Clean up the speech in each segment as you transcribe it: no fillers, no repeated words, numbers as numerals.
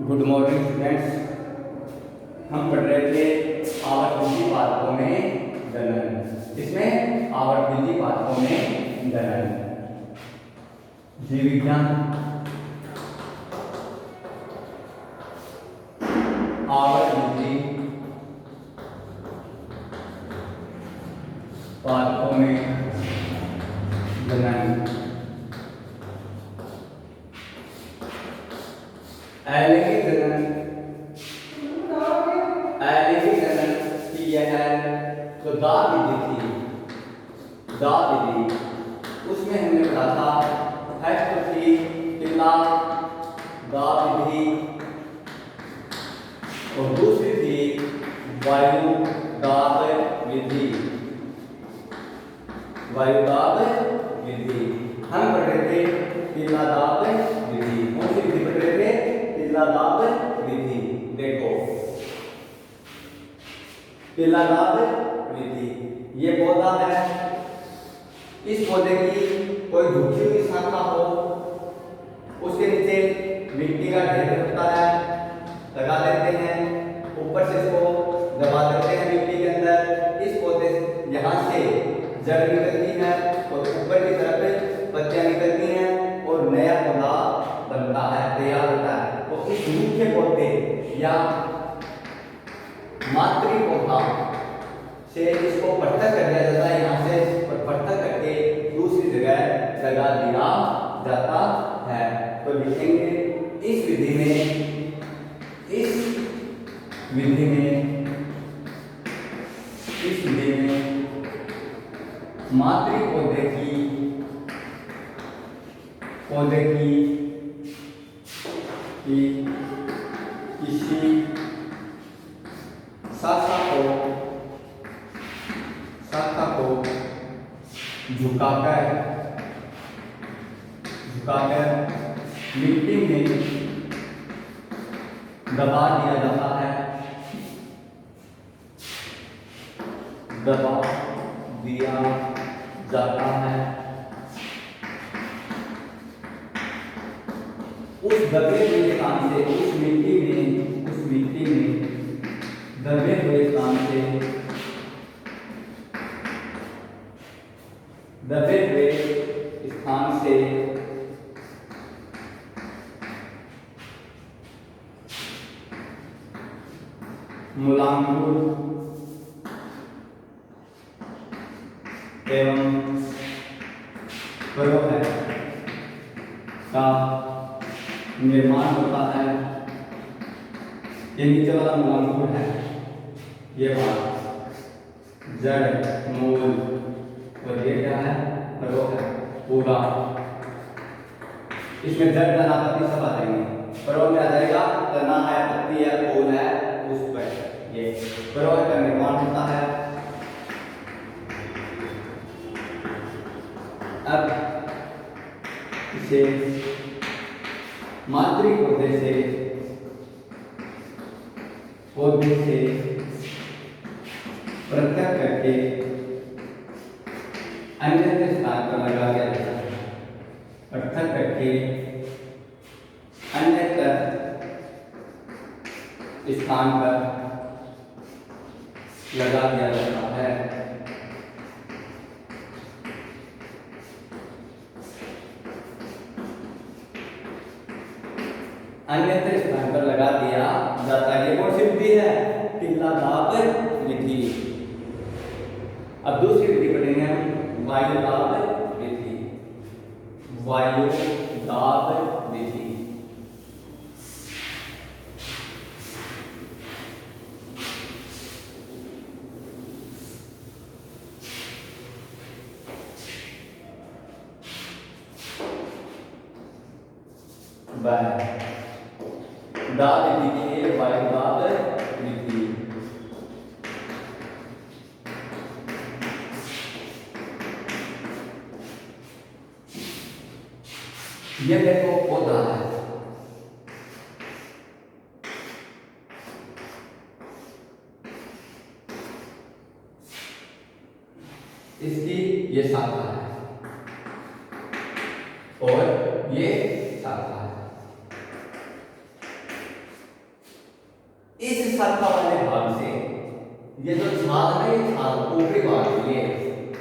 Good morning students. हम पढ़ रहे थे आवर्तविधि पादपों में गणन। इसमें आवर्तविधि पादपों में गणन जीव विज्ञान आवर्तविधि पादपों में गणन अलैंगिक जनन की यह जो दाह विधि थी, दाह विधि, उसमें हमने पढ़ा था फर्स्ट थी पिल्ला दाह विधि और दूसरी थी वायु दाह विधि। वायु दाह विधि हम पढ़ रहे थे पिल्ला दाह विधि। कौन सी विधि पढ़ रहे थे? पिल्ला दाह विधि। देखो पिल्ला दाह विधि, ये पौधा है, इस पौधे की कोई झुकी हुई शाखा हो, उसके नीचे मिट्टी का ढेर होता है, लगा देते हैं, ऊपर से इसको दबा देते हैं मिट्टी के अंदर। इस पौधे यहाँ से जड़ निकलती है और ऊपर की तरफ पत्तियां निकलती हैं और नया पौधा बनता है, तैयार होता है। तो इस मुख्य पौधे या मातृ पौधा से इसको पृथक कर दिया जाता है, यहाँ से पृथक करके दूसरी जगह लगा दिया जाता है। तो लिखेंगे इस विधि में मातृ पौधे की किसी शाखा को झुकाकर मिट्टी में दबा दिया जाता है, उस दबे हुए स्थान से, उस मिट्टी में दबे हुए स्थान से मूलांकुर एवं परोह का निर्माण होता है। ये नीचे वाला मूलांकुर है, ये बात जड़ मूल, और ये क्या है? परोह है पूरा। इसमें जड़ तना पत्ती सब आ जाएंगे, परोह में आ जाएगा तना है, पत्ती है, फूल है, उस पर ये परोह का निर्माण होता है। अब इसे मातृ पौधे से पृथक करके अन्य स्थान पर लगा दिया जाता है, पृथक करके अन्य स्थान पर लगा दिया जाता है। अन्यत्र स्थान पर लगा दिया जाता है। ये कौन सी विधि है? पिल्ला दाह विधि। अब दूसरी विधि पढ़ेंगे हम, वायु दाह विधि। वायु दाह विधि दाह विधि के लिए वायु दाह विधि। ये देखो पौधा है, इसकी ये शाखा है और ये शाखा है। इस शाखा वाले भाग से ये जो छाल है, ये छाल ऊपरी भाग ये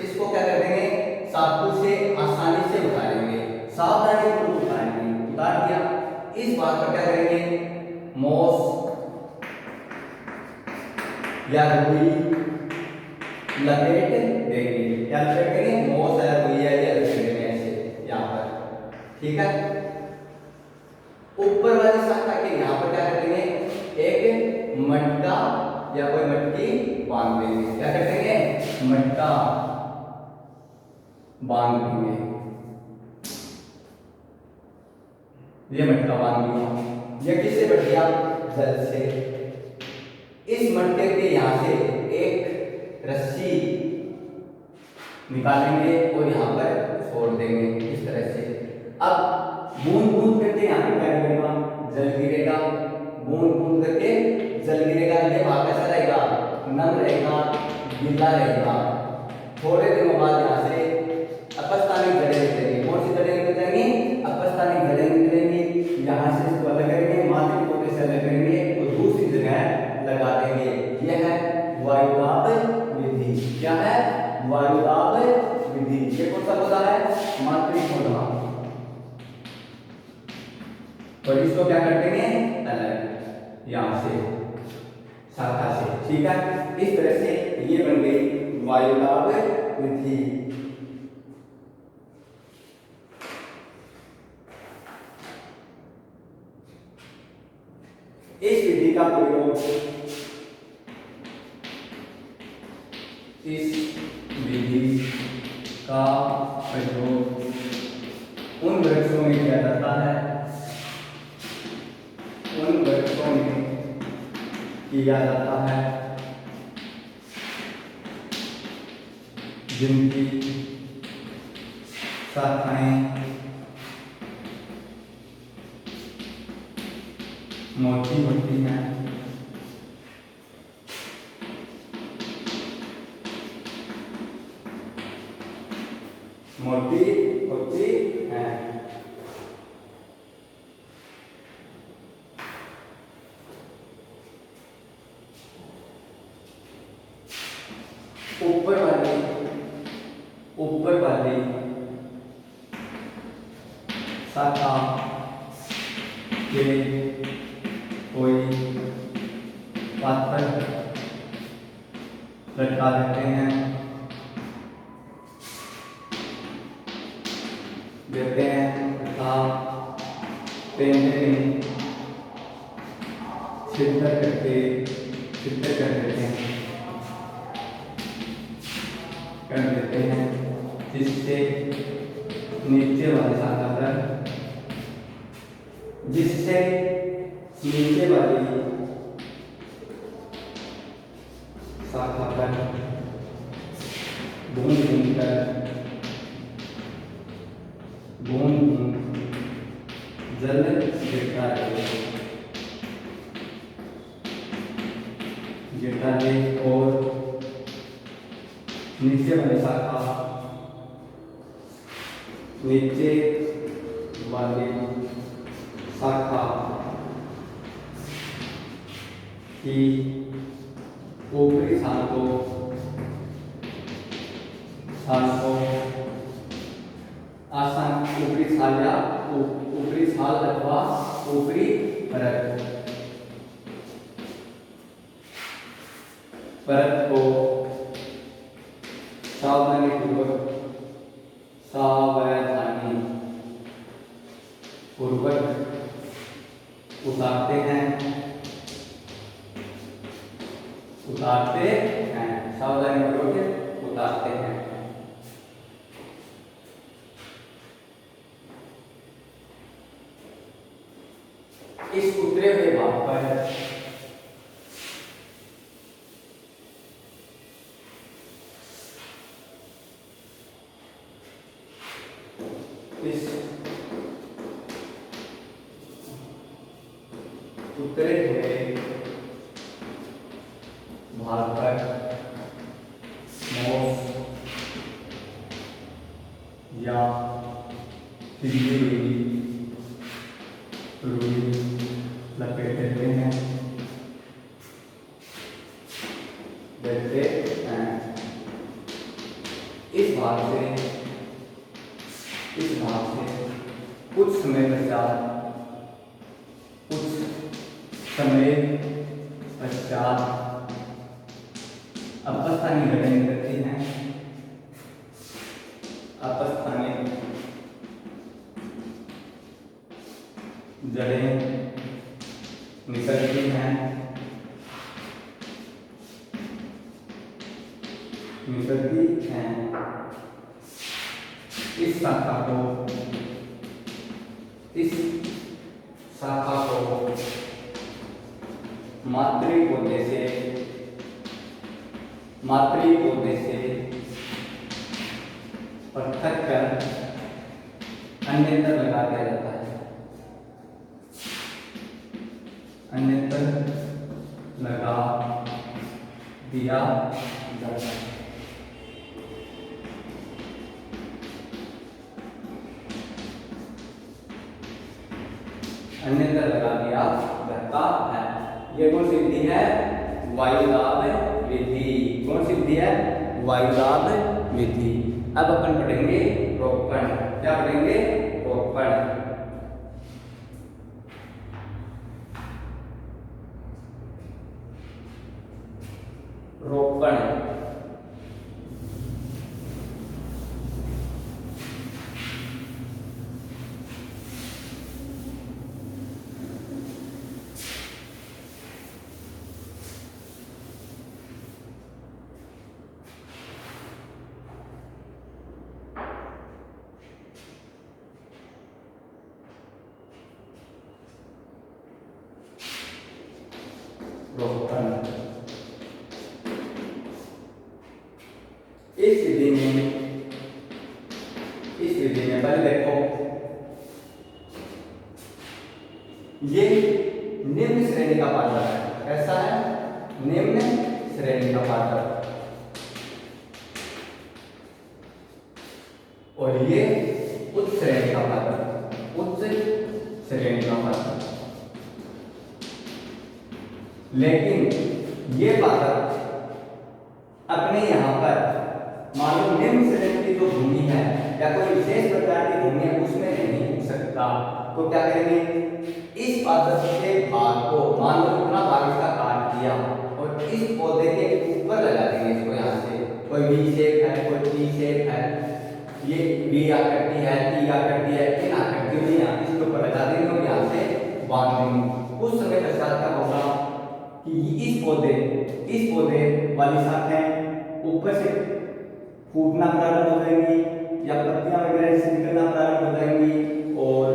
इसको क्या कर देंगे, चाकू से आसानी से उतारेंगे, सावधानी पूर्वक उतारेंगे। उतार दिया, इस भाग पर क्या करेंगे, मोस या रुई लपेट देंगे। क्या लपेट देंगे, मोस या रुई या ये लपेट देंगे ऐसे यहाँ पर, ठीक है। ऊपर वाली शाखा के यहाँ पर क्या करेंगे, एक मटका या कोई मटकी बांध देंगे। क्या कर देंगे, मटका बांध देंगे। ये मटका बांध दिया। ये किससे बढ़ गया, जल से। इस मटके के यहाँ से एक रस्सी निकालेंगे और यहाँ पर छोड़ देंगे इस तरह से। अब बूंद बूंद करके यहाँ पे क्या गिरेगा, जल गिरेगा। बूंद बूंद करके जल गिरेगा। ये भाग कैसा रहेगा, नम रहेगा, गीला रहेगा। थोड़े दिनों बाद यहाँ से अपस्थानिक जड़ें निकलेंगी। कौन सी जड़ें निकल जाएंगी, अपस्थानिक जड़ें निकलेंगी। यहाँ से इसको अलग करेंगे, माथे पोते से अलग करेंगे और दूसरी जगह लगा देंगे। यह है वायुदाब विधि। क्या है, वायुदाब विधि। ये कौन सा पौधा है, मातृ पौधा। तो इसको क्या कर देंगे, अलग यहाँ से शाखा से, ठीक है। इस तरह से ये बन गई वायुदाब विधि। इस विधि का प्रयोग, इस विधि का प्रयोग उन वृक्षों में किया जाता है, उन वृक्षों में किया जाता है जिनकी शाखाएं मोटी होती हैं, मोटी होती हैं। ऊपर वाली शाखा के कोई पात्र लटका देते हैं, तथा पेंटिंग छिद्र कर देते हैं, जिससे नीचे वाली शाखा पर, जिससे नीचे वाली शाखा पर बूंद बूंद जल गिरता है और नीचे वाली शाखा, नीचे वाली शाखा की ऊपरी छाल को आसान, ऊपरी छाल या ऊपरी छाल अथवा ऊपरी परत को सावधानी पूर्वक उतारते हैं, सावधानी पूर्वक उतारते हैं। इस उतरे हुए भाग पर इस उतरे हुए भाग पर मोस या रुई लपेट देते हैं। समय पश्चात अपस्थानिक घटना निकलती हैं, अपस्थानिक जड़ें निकलती हैं, इस शाखा को मातृ पौधे से पृथक कर अन्यत्र लगा दिया जाता है, अन्यत्र लगा दिया जाता है। अन्यत्र लगा दिया जाता है। ये कौन सी विधि है? वायुदाब विधि। कौन सी विधि है? वायुदाब विधि। अब अपन पढ़ेंगे रोपण। क्या पढ़ेंगे? रोपण। रोपण रोपण इस विधि में पहले देखो, ये निम्न श्रेणी का पादप है। कैसा है? निम्न श्रेणी का पादप। और ये उच्च श्रेणी का पादप, उच्च श्रेणी का पादप। लेकिन ये पादप अपने यहाँ पर मान लो निम्न श्रेणी की जो भूमि है या कोई विशेष प्रकार की भूमि है उसमें नहीं उग सकता, तो क्या करेंगे? इस पादप के भाग को मान लो इतना भाग इसका काट दिया और इस पौधे के ऊपर लगा देंगे इसको। यहाँ से कोई वी शेप है, कोई टी शेप है, ये वी आकृति है, टी आकृति है, इन आकृतियों में यहाँ इसके ऊपर लगा देंगे और यहाँ से बांध देंगे। कुछ समय पश्चात क्या होगा कि इस पौधे वाली शाखाएं ऊपर से फूटना प्रारंभ हो जाएंगी या पत्तियां वगैरह से निकलना प्रारंभ हो जाएंगी और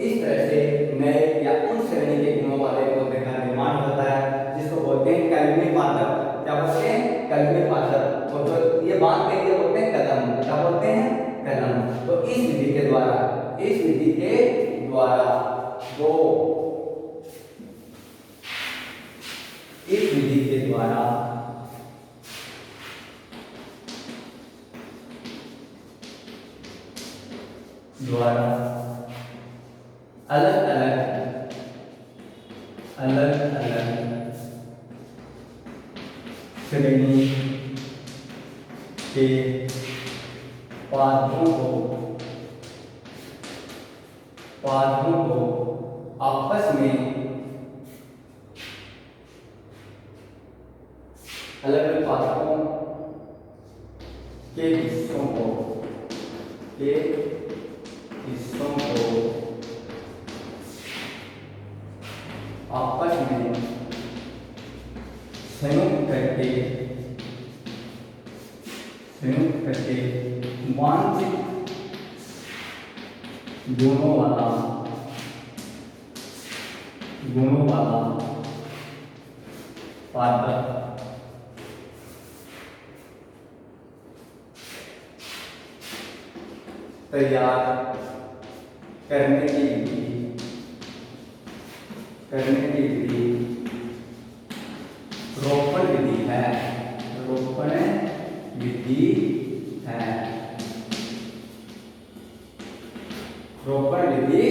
इस तरह से नए या उन श्रेणी के गुणों वाले पौधे का निर्माण होता है, जिसको बोलते हैं कलमी पादप। क्या बोलते हैं? कलमी पादप। और जो ये बांधते हैं ये बोलते हैं कलम। क्या बोलते हैं? कलम। तो इस विधि के द्वारा अलग अलग श्रेणी के पादपों को आपस में अलग पादपों के हिस्सों को आपस में संयुक्त करके वांछित गुणों वाला पादप तैयार करने की विधि रोपण विधि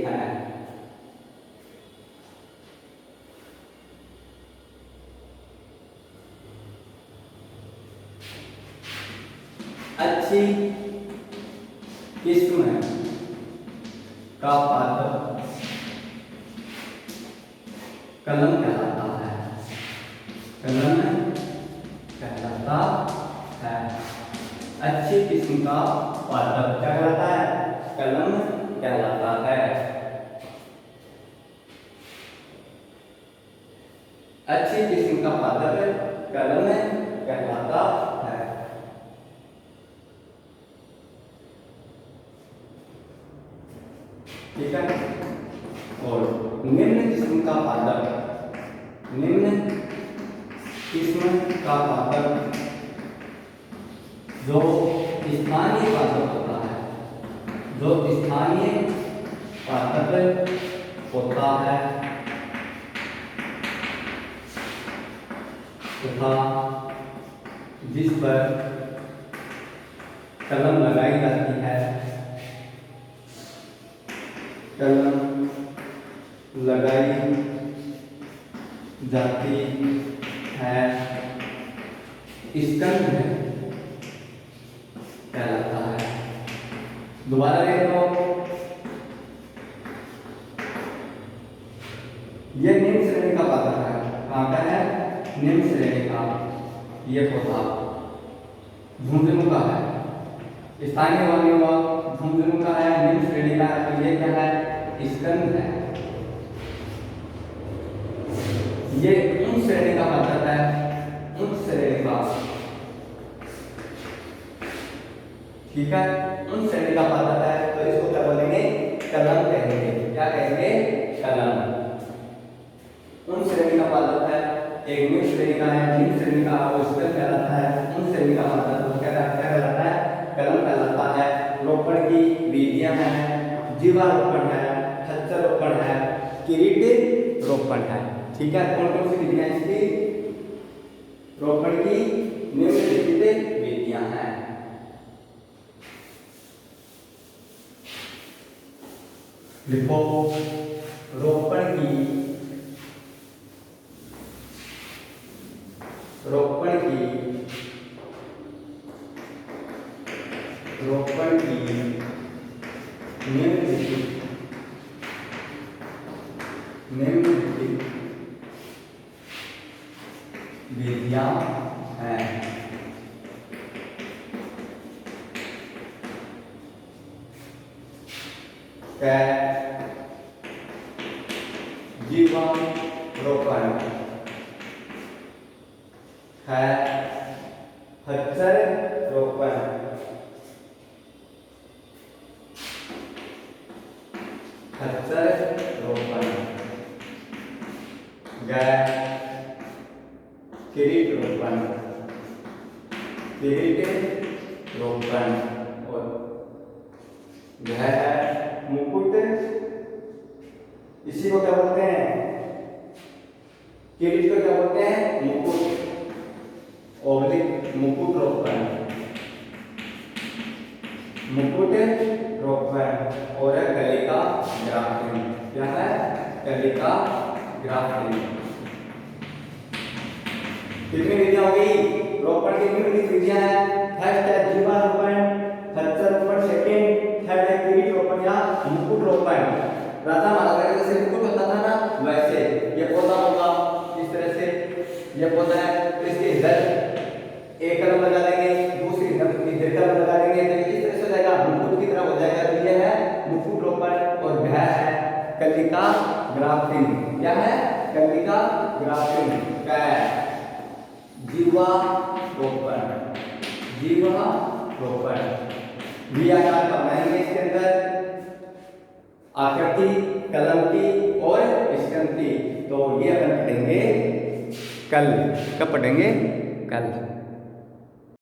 है। अच्छी किस्म का पादप कलम कहलाता है, कलम कहलाता है। अच्छी किस्म का पादप क्या कहलाता है? कलम कहलाता है। अच्छी किस्म का पादप कलम कहलाता है। ठीक है। और निम्न किस्म का पादप, निम्न किस्म का पादप जो स्थानीय पादप होता है, जो स्थानीय पादप होता है तथा जिस पर कलम लगाई जाती है, कलम लगाई जाती है, स्कंद कहलाता है। दोबारा देख लो, ये निम्न श्रेणी का पादप है। कहाँ का है? निम्न श्रेणी का। ये पौधा झुंझुनू का है, स्थानीय वाली हुआ झुंझुनू का है, निम्न श्रेणी का है, तो ये क्या है? स्कंद है। ये उच्च श्रेणी का पादप है, उच्च श्रेणी का। ठीक है, उच्च श्रेणी का पादप है, तो इसको क्या बोलेंगे? कलम कहेंगे। क्या कहेंगे? कलम। उच्च श्रेणी का पादप है, एक निम्न श्रेणी का है, निम्न श्रेणी का वो स्कंद कहलाता है, उच्च श्रेणी का पादप क्या कहलाता है? कलम कहलाता है। रोपण की विधियां हैं, जीवारोपण है, खच्चर रोपण है, किरीट रोपण है। ठीक है, कौन कौन सी विधियां इसकी? रोपण की निम्नलिखित विधियां हैं। लिखो, रोपण की निम्नलिखित विधियां हैं। जीवारोपण है, खच्चर रोपण, खच्चर रोपण, किरीट रोपण, किरीट रोपण, और यह है मुकुट। इसी को क्या बोलते हैं? किरीट को क्या बोलते हैं? मुकुट। ओब्लिक मुकुट रोपण, मुकुट रोपण, और कलिका ग्राफ्टिंग। क्या है? कलिका ग्राफ्टिंग। कितनी विधियां हो गई? रोपण की कितनी विधियां हैं? फर्स्ट है जीवारोपण, खच्चर रोपण, सेकंड थर्ड है किरीट रोपण या मुकुट रोपण। राजा महाराजा का जैसे मुकुट होता था ना, वैसे ये पौधा होगा इस तरह से। ये पौधा है, तो इसके इधर एक कलम लगा देंगे, दूसरी इधर कलम लगा देंगे, तो इस तरह से हो जाएगा, मुकुट की तरह हो जाएगा। तो ये है मुकुट रोपण, और वह है कलिका ग्राफ्टिंग। क्या है? कलिका ग्राफ्टिंग। क्या है? जीवारोपण, जीवारोपण। वी आकार का बनाएंगे इसके अंदर आकृति कलम की और स्कंद की। तो ये अपन पढ़ेंगे कल। कब पढ़ेंगे? कल।